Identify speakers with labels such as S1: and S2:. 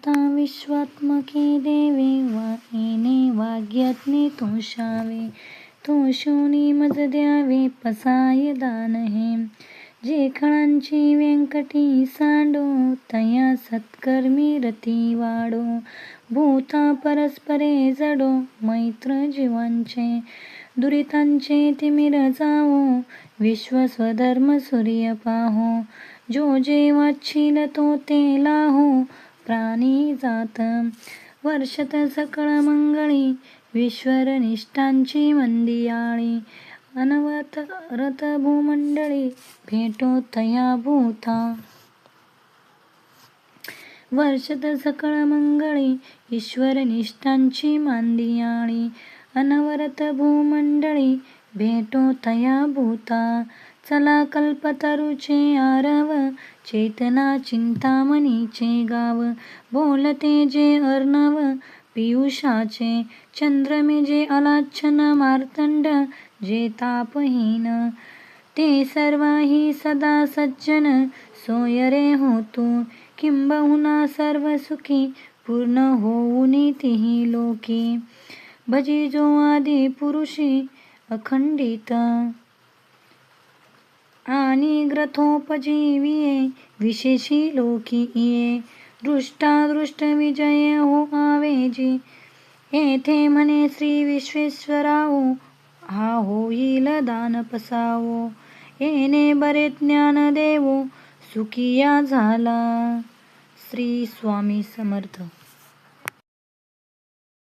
S1: वार्ता विश्वात्मके देवे, येणे वाग्यज्ञे तोषावे. तोषूनी मज द्यावे पसाय दान हे. जे खळांची व्यंकटी सांडो, तया सत्कर्मी रती वाढो. भूता परस्परे जडो, मैत्र जीवांचे. दुरितांचे तिमिर जावो, विश्व स्वधर्म सूर्य पाहो. जो जे वाच्छील तो ते लाहो, प्राणी जात. वर्षत सकळ मंगळी, विश्वर निष्ठांची मंदियाळी. अनवरत रत भूमंडळी, भेटो तया भूता. वर्षत सकळ मंगळी, ईश्वर निष्ठांची मांदियाळी. अनवरत भूमंडळी, भेटो तया भूता. चला कल्पतरूचे आरव, चेतना चिंतामणीचे गाव. बोलते जे अर्णव पियुषाचे, चंद्रमे जे अलाच्छन मार्तंड जे तापहीन. ते सर्वाही सदा सज्जन, सोय रे होतू. किंबहुना सर्व सुखी, पूर्ण होऊनी तिही लोकी. भजी जो आदि पुरुषी अखंडित, आणि ग्रथोपजीविये विशेषी लोकी ये. दृष्टादृष्ट विजय हो आवेजी, येथे म्हणे श्री विश्वेश्वराओ. हा होईल दान पसावो, येणे बरे ज्ञान देवो. सुखिया झाला. श्री स्वामी समर्थ.